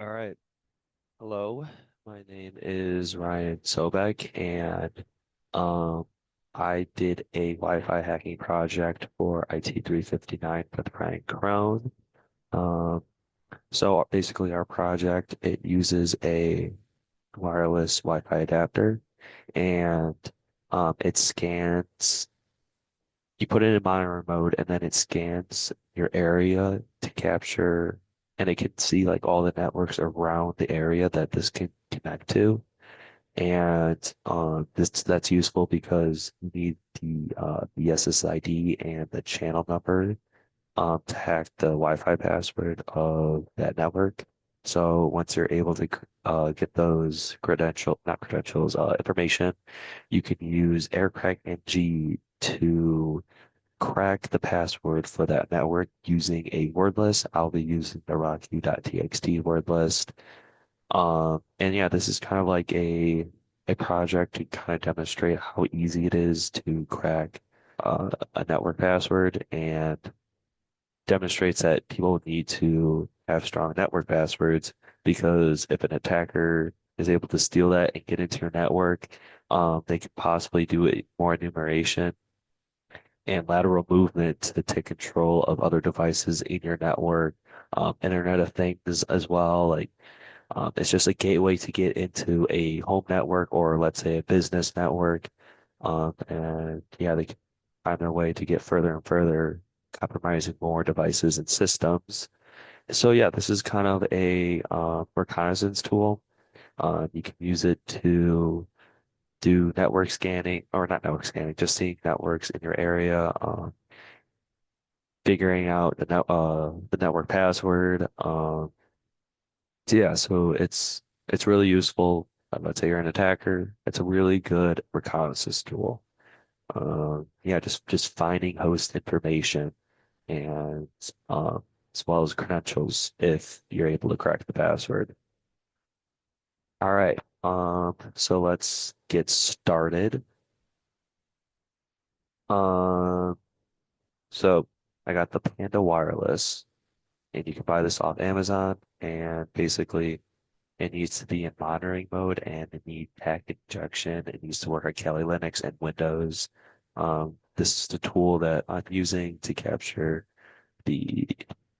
All right. Hello. My name is Ryan Sobek, and um, I did a Wi-Fi hacking project for IT 359 for the Frank Crone. Um, so basically, our project it uses a wireless Wi-Fi adapter, and it scans. You put it in monitor mode, and then it scans your area to capture, and it can see like all the networks around the area that this can connect to. And that's useful because you need the SSID and the channel number to hack the Wi-Fi password of that network. So once you're able to get those not credentials, information, you can use AirCrack NG to crack the password for that network using a word list. I'll be using the Rocky.txt word list. And yeah, this is kind of like a project to kind of demonstrate how easy it is to crack a network password and demonstrates that people need to have strong network passwords because if an attacker is able to steal that and get into your network, they could possibly do it more enumeration and lateral movement to take control of other devices in your network, Internet of Things as well. It's just a gateway to get into a home network or let's say a business network. And yeah, they can find their way to get further and further, compromising more devices and systems. So yeah, this is kind of a reconnaissance tool. You can use it to do network scanning or not network scanning, just seeing networks in your area, figuring out the network password. So yeah, so it's really useful. Let's say you're an attacker. It's a really good reconnaissance tool. Yeah, just finding host information and um, as well as credentials if you're able to crack the password. All right. So let's get started. Um, so I got the Panda Wireless, and you can buy this off Amazon. And basically, it needs to be in monitoring mode and it needs packet injection. It needs to work on Kali Linux and Windows. This is the tool that I'm using to capture the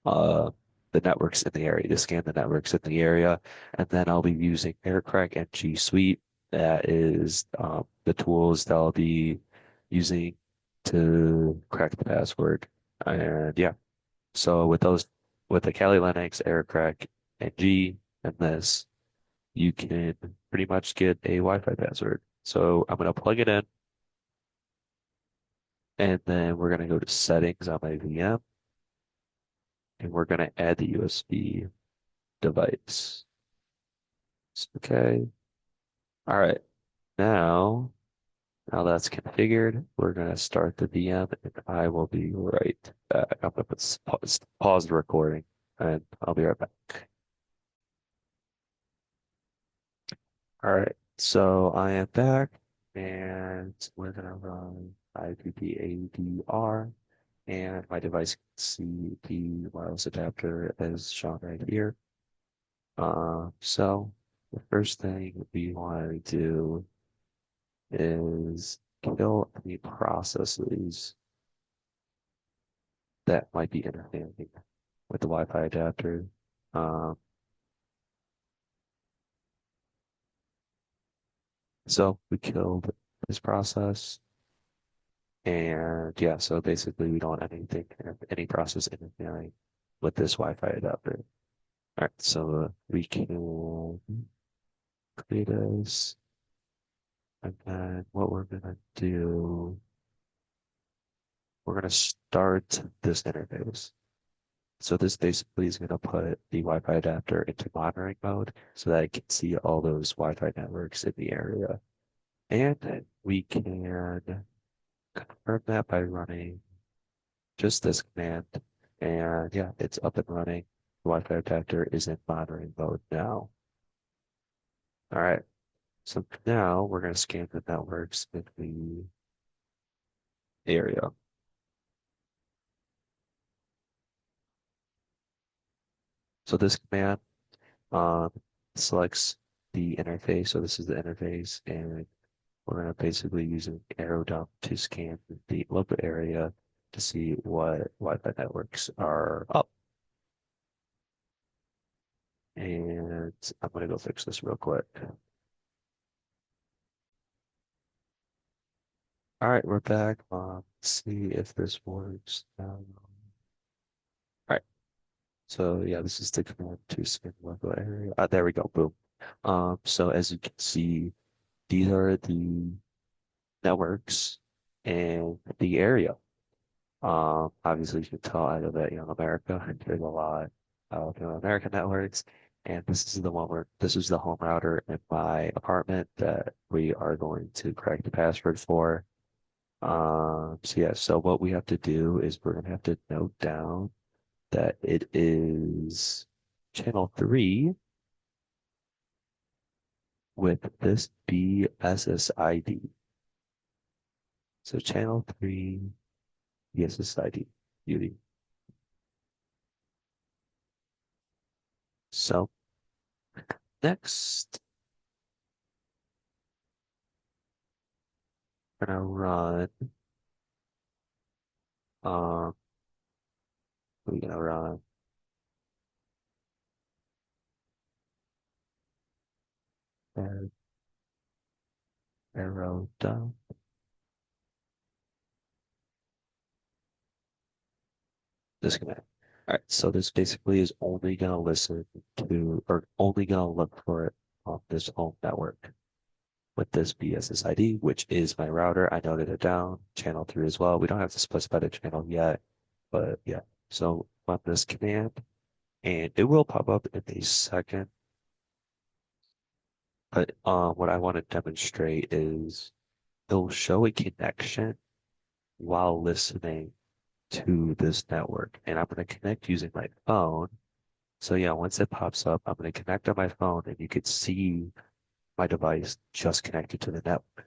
uh, the networks in the area, to scan the networks in the area. And then I'll be using AirCrack and G Suite. That is the tools that I'll be using to crack the password. And yeah, so with the Kali Linux, AirCrack, and G, and this you can pretty much get a Wi-Fi password. So I'm going to plug it in, and then we're going to go to settings on my VM, and we're going to add the USB device. Okay. All right. Now, now that's configured, we're going to start the VM, and I will be right back. I'm going to pause the recording, and I'll be right back. All right. So I am back, and we're going to run IPPADR. And my device can see the wireless adapter as shown right here. So the first thing we want to do is kill any processes that might be interfering with the Wi-Fi adapter. Um, so we killed this process, and yeah, so basically we don't want any process interfering with this Wi-Fi adapter. All right, so we can create this. And then what we're gonna do, we're gonna start this interface. So this basically is gonna put the Wi-Fi adapter into monitoring mode so that it can see all those Wi-Fi networks in the area. And then we can confirm that by running just this command. And yeah, it's up and running. The Wi-Fi adapter is in monitoring mode now. All right. So now we're gonna scan the networks in the area. So this command Um, selects the interface. So this is the interface, and we're going to basically use an arrow dump to scan the local area to see what Wi-Fi networks are up. And I'm going to go fix this real quick. All right, we're back. Let's see if this works. All right. So yeah, this is the command to scan the local area. There we go. Boom. So as you can see, these are the networks and the area. Obviously, you can tell I live at Young America. There's a lot of Young American networks, and this is the one where this is the home router in my apartment that we are going to crack the password for. So yeah, so what we have to do is we're gonna have to note down that it is channel 3 with this BSSID. So channel 3 BSSID. Beauty. So next, we're gonna run. Um, we're gonna run ar- arrow down this command. All right, so this basically is only gonna listen to or only gonna look for it on this home network with this BSSID, which is my router. I noted it down, channel 3 as well. We don't have to specify the channel yet, but yeah. So run this command, and it will pop up in a second. But what I want to demonstrate is it'll show a connection while listening to this network. And I'm going to connect using my phone. So yeah, once it pops up, I'm going to connect on my phone and you could see my device just connected to the network.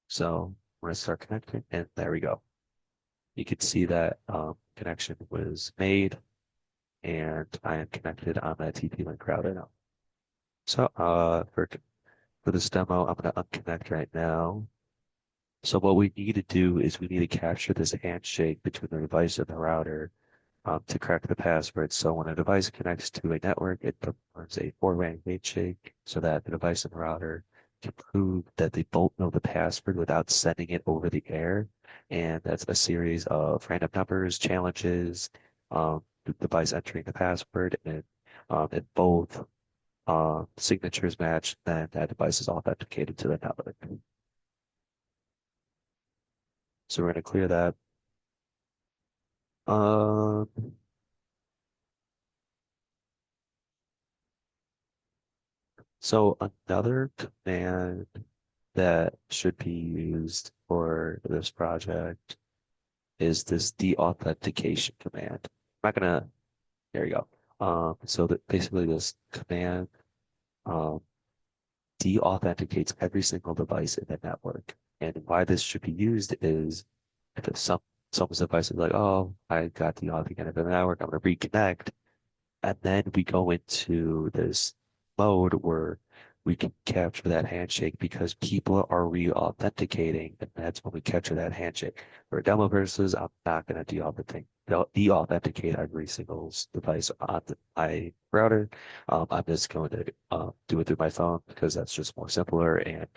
So I'm going to start connecting and there we go. You could see that connection was made and I am connected on that TP-Link router now. So for this demo, I'm going to unconnect right now. So what we need to do is we need to capture this handshake between the device and the router to crack the password. So when a device connects to a network, it performs a four-way handshake so that the device and the router can prove that they both know the password without sending it over the air. And that's a series of random numbers, challenges, the device entering the password, and if both signatures match, then that device is authenticated to the network. So we're going to clear that. Um, so another command that should be used for this project is this deauthentication command. I'm not gonna, there you go. So that basically this command um, deauthenticates every single device in the network. And why this should be used is if someone's device is like, oh, I got deauthenticated in the network, I'm gonna reconnect. And then we go into this mode where we can capture that handshake because people are re-authenticating, and that's when we capture that handshake. For demo purposes, I'm not going to de-authenticate every single device on my router. I'm just going to do it through my phone because that's just more simpler. And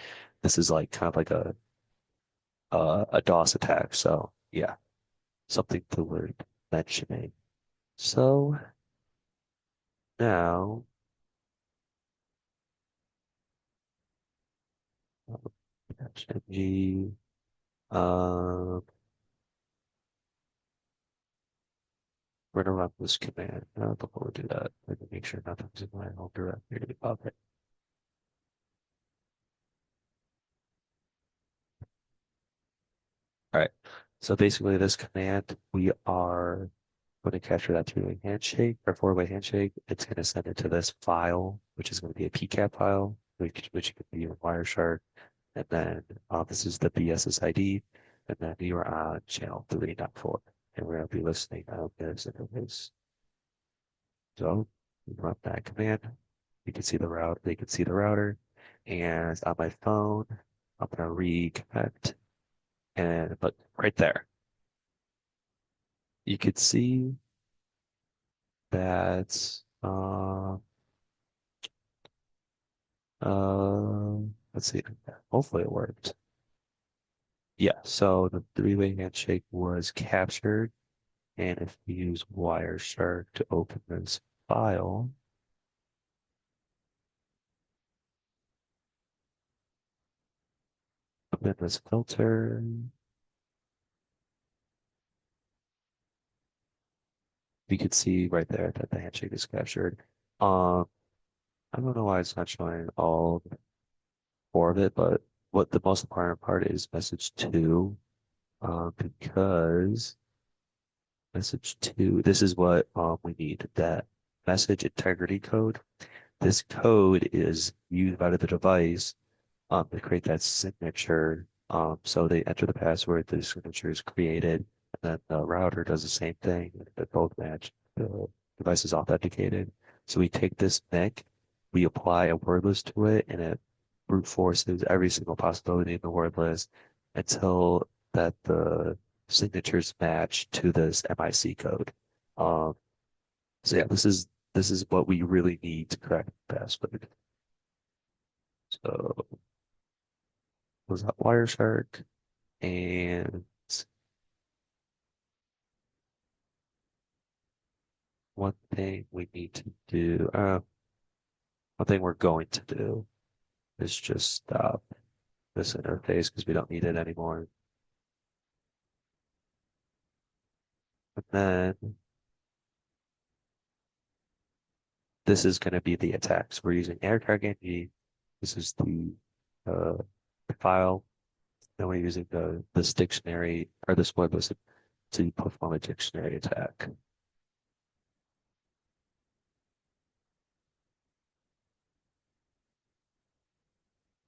this is like kind of like a DOS attack. So yeah, something to worth mentioning. So now. G. Um, we're gonna run this command. Before we do that, let me make sure nothing's in my home directory. Okay. All right. So basically, this command, we are going to capture that three-way handshake or four-way handshake. It's going to send it to this file, which is going to be a PCAP file, which could be a Wireshark. And then this is the BSSID. and then we were on channel 3, not 4. And we're going to be listening on this interface. So we run that command. You can see the route, they can see the router. And on my phone, I'm going to reconnect. And but right there, you could see that uh let's see. Hopefully it worked. Yeah, so the three-way handshake was captured. And if we use Wireshark to open this file, open this filter, you can see right there that the handshake is captured. Um, I don't know why it's not showing all four of it, but what the most important part is message two, because message two, this is what we need, that message integrity code. This code is used by the device to create that signature. So they enter the password, the signature is created, and then the router does the same thing. That both match. The device is authenticated. So we take this MIC, we apply a word list to it, and it brute forces every single possibility in the word list until that the signatures match to this MIC code. Um, so yeah, this is what we really need to crack the password. So was that Wireshark? And one thing we need to do, one thing we're going to do is just stop this interface because we don't need it anymore. And then this is going to be the attacks. We're using AirTag. This is the uh, file. Then we're using this dictionary or this web list to perform a dictionary attack.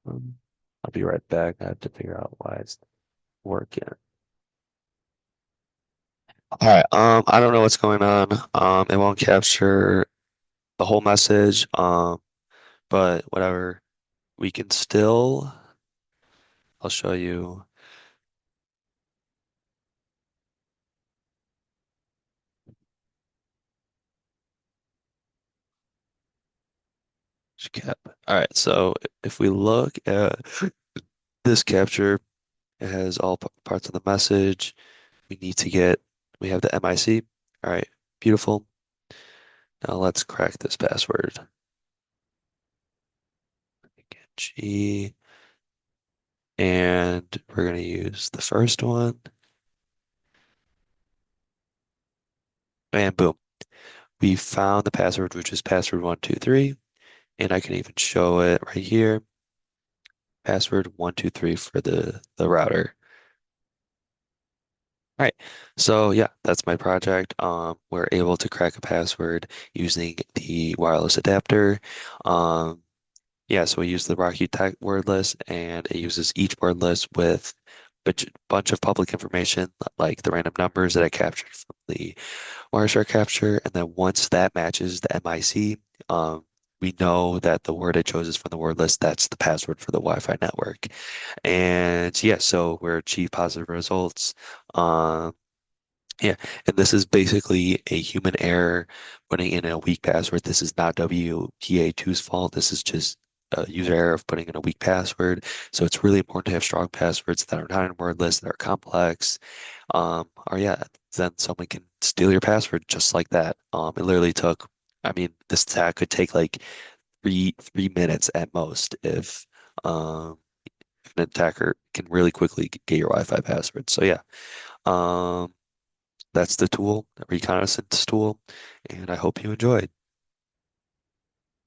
Um, I'll be right back. I have to figure out why it's working. All right. I don't know what's going on. It won't capture the whole message. But whatever. We can still, I'll show you. Cap. All right. So if we look at this capture, it has all parts of the message. We need to get, we have the MIC. All right. Beautiful. Now let's crack this password. G. And we're going to use the first one. And boom. We found the password, which is password 123. And I can even show it right here. Password 123 for the router. All right. So yeah, that's my project. We're able to crack a password using the wireless adapter. Um, yeah, so we use the Rocky Tech word list, and it uses each word list with a bunch of public information, like the random numbers that I captured from the Wireshark capture. And then once that matches the MIC, we know that the word I chose is from the word list. That's the password for the Wi-Fi network. And yeah, so we're achieve positive results. Um, yeah, and this is basically a human error putting in a weak password. This is not WPA2's fault. This is just a user error of putting in a weak password. So it's really important to have strong passwords that are not in word lists, that are complex. Or yeah, then someone can steal your password just like that. It literally took, I mean, this attack could take like three minutes at most if an attacker can really quickly get your Wi-Fi password. So yeah. Um, that's the tool, the reconnaissance tool, and I hope you enjoyed.